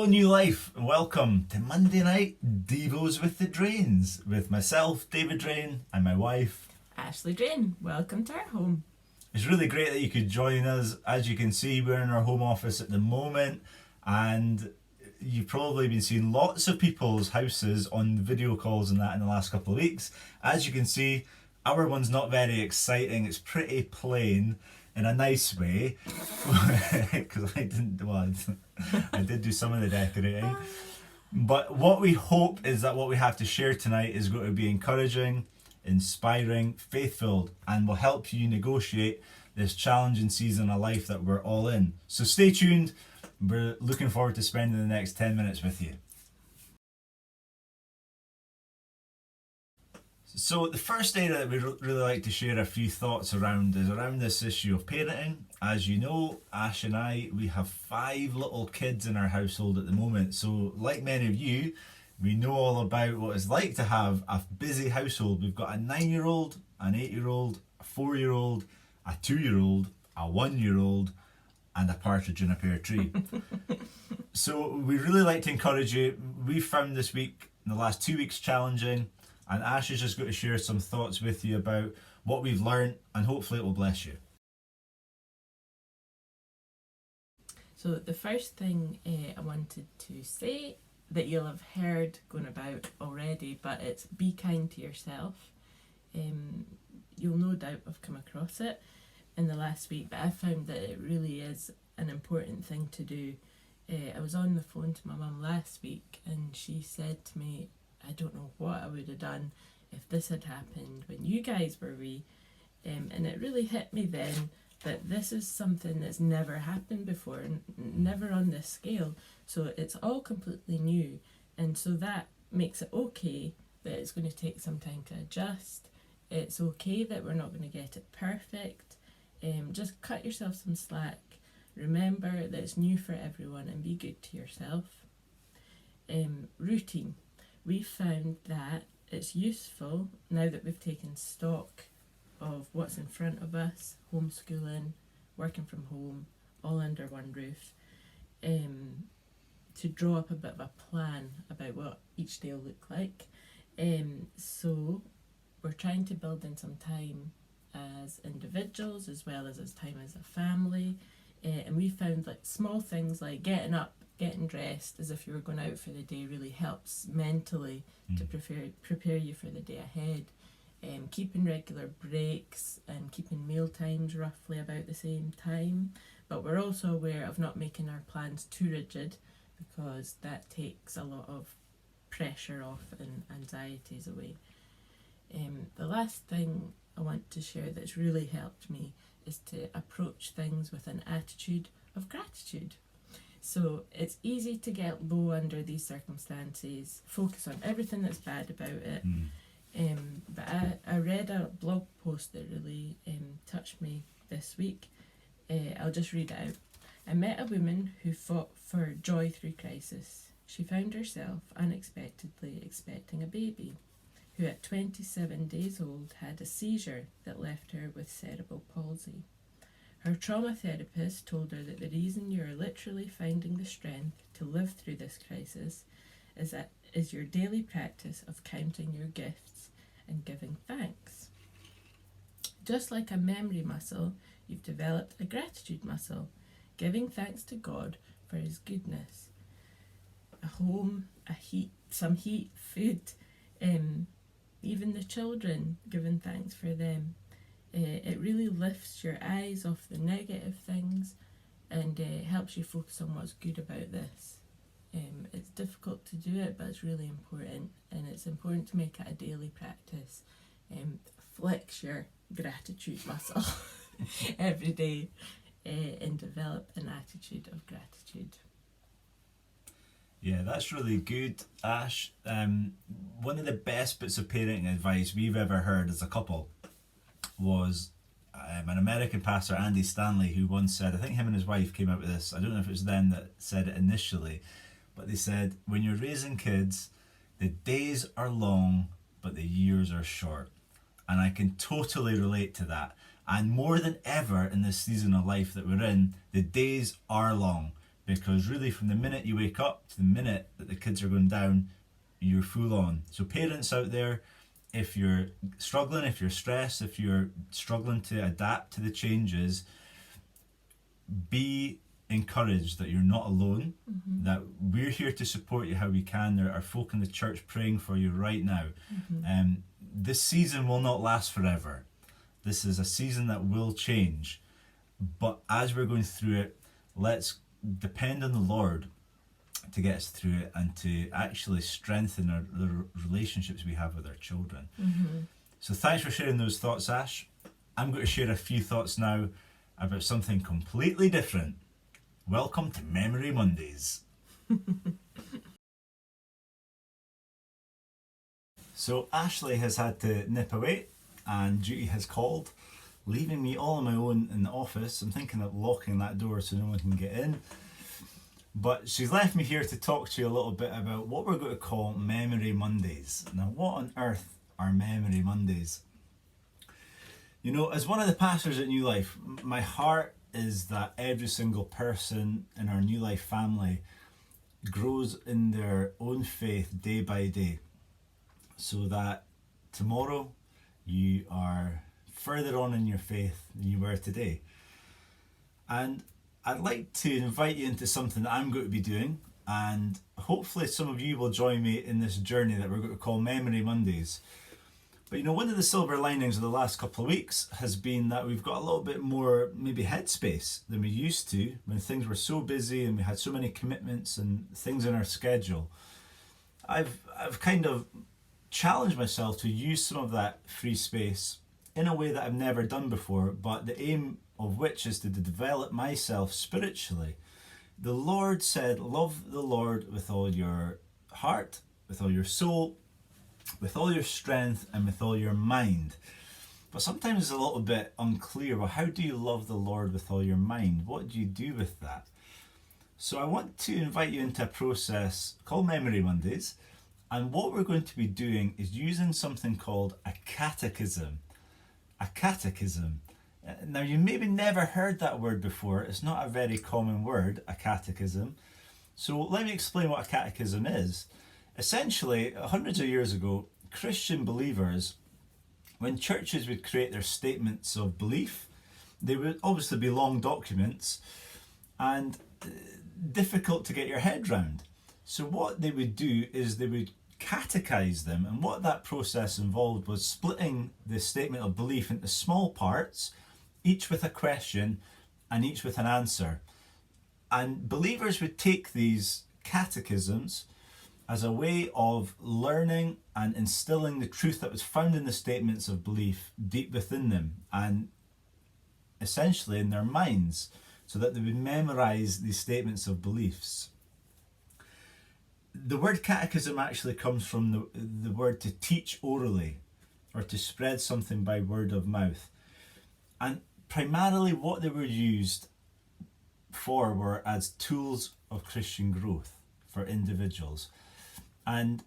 New Life, and welcome to Monday Night Devos with the Drains, with myself, David Drain, and my wife, Ashley Drain. Welcome to our home. It's really great that you could join us. As you can see, we're in our home office at the moment, and you've probably been seeing lots of people's houses on video calls and that in the last couple of weeks. As you can see, our one's not very exciting. It's pretty plain in a nice way, because I did do some of the decorating. But what we hope is that what we have to share tonight is going to be encouraging, inspiring, faith-filled, and will help you negotiate this challenging season of life that we're all in. So stay tuned. We're looking forward to spending the next 10 minutes with you. So the first area that we'd really like to share a few thoughts around is around this issue of parenting. As you know, Ash and I, we have 5 little kids in our household at the moment. So like many of you, we know all about what it's like to have a busy household. We've got a 9-year-old, an 8-year-old, a 4-year-old, a 2-year-old, a 1-year-old, and a partridge in a pear tree. So we really like to encourage you. We found this week, in the last 2 weeks, challenging. And Ash is just going to share some thoughts with you about what we've learned, and hopefully it will bless you. So the first thing I wanted to say that you'll have heard going about already, but it's be kind to yourself. You'll no doubt have come across it in the last week, but I found that it really is an important thing to do. I was on the phone to my mum last week, and she said to me, I don't know what I would have done if this had happened when you guys were wee. And it really hit me then that this is something that's never happened before, never on this scale. So it's all completely new. And so that makes it okay that it's going to take some time to adjust. It's okay that we're not going to get it perfect. Just cut yourself some slack. Remember that it's new for everyone, and be good to yourself. Routine. We found that it's useful now that we've taken stock of what's in front of us, homeschooling, working from home, all under one roof, to draw up a bit of a plan about what each day will look like. So we're trying to build in some time as individuals as well as time as a family, and we found like small things like getting up, getting dressed as if you were going out for the day really helps mentally to prepare you for the day ahead. Keeping regular breaks and keeping meal times roughly about the same time, but we're also aware of not making our plans too rigid, because that takes a lot of pressure off and anxieties away. The last thing I want to share that's really helped me is to approach things with an attitude of gratitude. So it's easy to get low under these circumstances, focus on everything that's bad about it. But I read a blog post that really touched me this week. I'll just read it out. I met a woman who fought for joy through crisis. She found herself unexpectedly expecting a baby, who at 27 days old had a seizure that left her with cerebral palsy. Her trauma therapist told her that the reason you are literally finding the strength to live through this crisis is your daily practice of counting your gifts and giving thanks. Just like a memory muscle, you've developed a gratitude muscle, giving thanks to God for His goodness. A home, some heat, food, even the children, giving thanks for them. It really lifts your eyes off the negative things and helps you focus on what's good about this. It's difficult to do it, but it's really important, and it's important to make it a daily practice. Flex your gratitude muscle every day and develop an attitude of gratitude. Yeah, that's really good, Ash. One of the best bits of parenting advice we've ever heard as a couple was an American pastor, Andy Stanley, who once said, I think him and his wife came out with this, I don't know if it was them that said it initially, but they said, when you're raising kids, the days are long, but the years are short. And I can totally relate to that. And more than ever in this season of life that we're in, the days are long. because really from the minute you wake up to the minute that the kids are going down, you're full on. So parents out there, if you're struggling, if you're stressed, if you're struggling to adapt to the changes, be encouraged that you're not alone, that we're here to support you how we can. There are folk in the church praying for you right now. This season will not last forever. This is a season that will change. But as we're going through it, let's depend on the Lord to get us through it and to actually strengthen the relationships we have with our children. So thanks for sharing those thoughts, Ash. I'm going to share a few thoughts now about something completely different. Welcome to Memory Mondays. So Ashley has had to nip away and duty has called, leaving me all on my own in the office. I'm thinking of locking that door so no one can get in. But she's left me here to talk to you a little bit about what we're going to call Memory Mondays. Now, what on earth are Memory Mondays? You know, as one of the pastors at New Life, my heart is that every single person in our New Life family grows in their own faith day by day, so that tomorrow you are further on in your faith than you were today. And I'd like to invite you into something that I'm going to be doing, and hopefully some of you will join me in this journey that we're going to call Memory Mondays. But you know, one of the silver linings of the last couple of weeks has been that we've got a little bit more maybe headspace than we used to when things were so busy and we had so many commitments and things in our schedule. I've kind of challenged myself to use some of that free space in a way that I've never done before, but the aim of which is to develop myself spiritually. The Lord said, love the Lord with all your heart, with all your soul, with all your strength, and with all your mind. But sometimes it's a little bit unclear. Well, how do you love the Lord with all your mind? What do you do with that? So I want to invite you into a process called Memory Mondays. And what we're going to be doing is using something called a catechism. A catechism. Now, you maybe never heard that word before. It's not a very common word, a catechism. So let me explain what a catechism is. Essentially, hundreds of years ago, Christian believers, when churches would create their statements of belief, they would obviously be long documents and difficult to get your head round. So what they would do is they would catechize them, and what that process involved was splitting the statement of belief into small parts, each with a question and each with an answer. And believers would take these catechisms as a way of learning and instilling the truth that was found in the statements of belief deep within them and essentially in their minds, so that they would memorize these statements of beliefs. The word catechism actually comes from the word to teach orally, or to spread something by word of mouth. And primarily what they were used for were as tools of Christian growth for individuals. And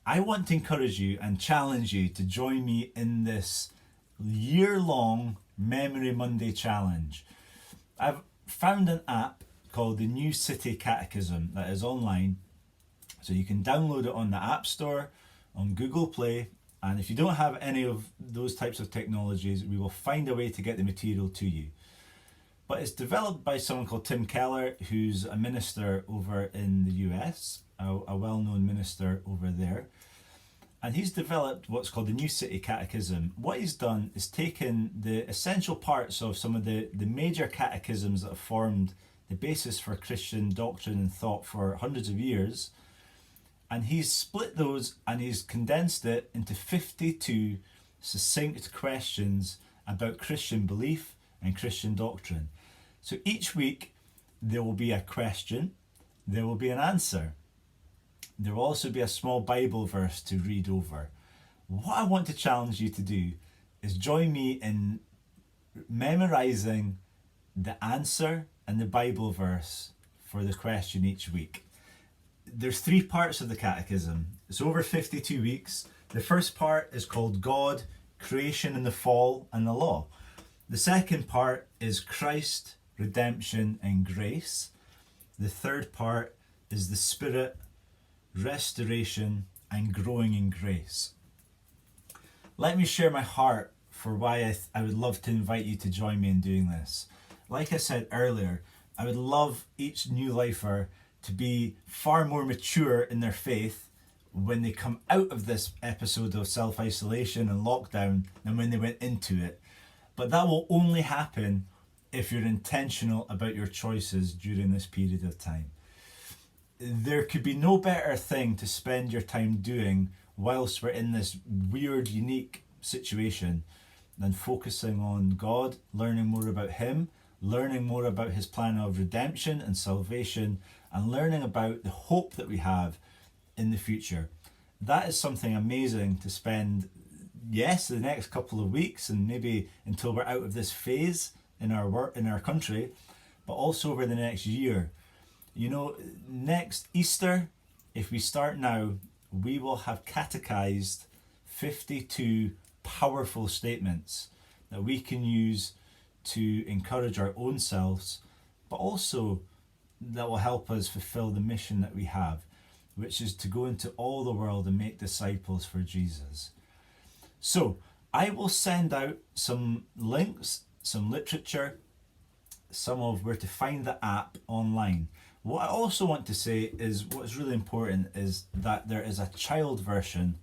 I want to encourage you and challenge you to join me in this year-long Memory Monday challenge. I've found an app called the New City Catechism that is online. So you can download it on the App Store, on Google Play, and if you don't have any of those types of technologies, we will find a way to get the material to you. But it's developed by someone called Tim Keller, who's a minister over in the US, a well-known minister over there. And he's developed what's called the New City Catechism. What he's done is taken the essential parts of some of the major catechisms that have formed the basis for Christian doctrine and thought for hundreds of years, and he's split those and he's condensed it into 52 succinct questions about Christian belief and Christian doctrine. So each week there will be a question, there will be an answer. There will also be a small Bible verse to read over. What I want to challenge you to do is join me in memorizing the answer and the Bible verse for the question each week. There's 3 parts of the catechism. It's over 52 weeks. The first part is called God, Creation and the Fall and the Law. The second part is Christ, Redemption and Grace. The third part is the Spirit, restoration, and growing in grace. Let me share my heart for why I would love to invite you to join me in doing this. Like I said earlier, I would love each new lifer to be far more mature in their faith when they come out of this episode of self-isolation and lockdown than when they went into it. But that will only happen if you're intentional about your choices during this period of time. There could be no better thing to spend your time doing whilst we're in this weird, unique situation than focusing on God, learning more about Him, learning more about His plan of redemption and salvation, and learning about the hope that we have in the future. That is something amazing to spend, yes, the next couple of weeks and maybe until we're out of this phase in our work, in our country, but also over the next year. You know, next Easter, if we start now, we will have catechized 52 powerful statements that we can use to encourage our own selves, but also that will help us fulfill the mission that we have, which is to go into all the world and make disciples for Jesus. So I will send out some links, some literature, some of where to find the app online. What I also want to say is what's really important is that there is a child version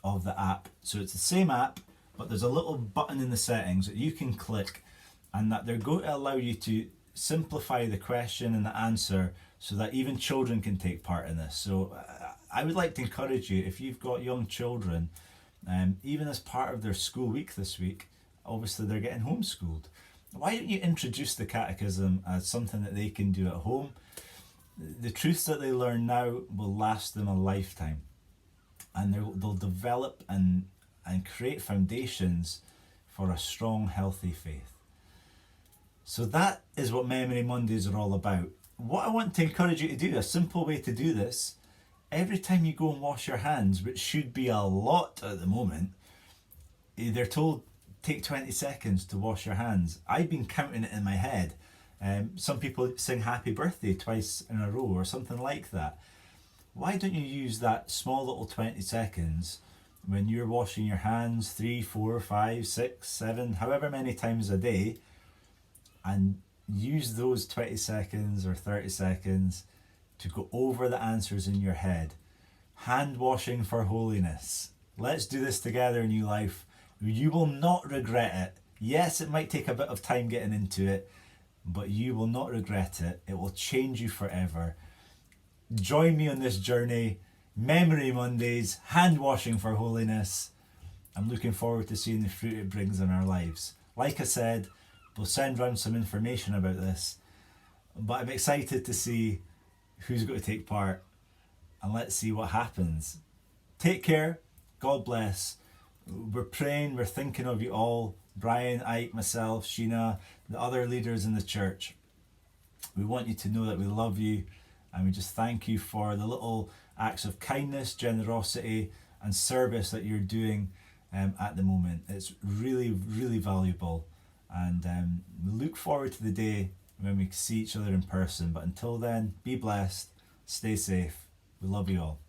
of the app. So it's the same app, but there's a little button in the settings that you can click, and that they're going to allow you to simplify the question and the answer so that even children can take part in this. So I would like to encourage you, if you've got young children, even as part of their school week this week, obviously they're getting homeschooled. Why don't you introduce the catechism as something that they can do at home? The truths that they learn now will last them a lifetime, and they'll develop and create foundations for a strong, healthy faith. So that is what Memory Mondays are all about. What I want to encourage you to do, a simple way to do this, every time you go and wash your hands, which should be a lot at the moment, they're told take 20 seconds to wash your hands. I've been counting it in my head. Some people sing happy birthday twice in a row or something like that. Why don't you use that small little 20 seconds when you're washing your hands 3, 4, 5, 6, 7, however many times a day, and use those 20 seconds or 30 seconds to go over the answers in your head. Hand washing for holiness. Let's do this together, New Life. You will not regret it. Yes, it might take a bit of time getting into it, but you will not regret it. It will change you forever. Join me on this journey. Memory Mondays, hand washing for holiness. I'm looking forward to seeing the fruit it brings in our lives. Like I said, we'll send round some information about this, but I'm excited to see who's going to take part, and let's see what happens. Take care. God bless. We're praying, we're thinking of you all. Brian, Ike, myself, Sheena, the other leaders in the church. We want you to know that we love you, and we just thank you for the little acts of kindness, generosity, and service that you're doing at the moment. It's really, really valuable, and we look forward to the day when we see each other in person. But until then, be blessed, stay safe. We love you all.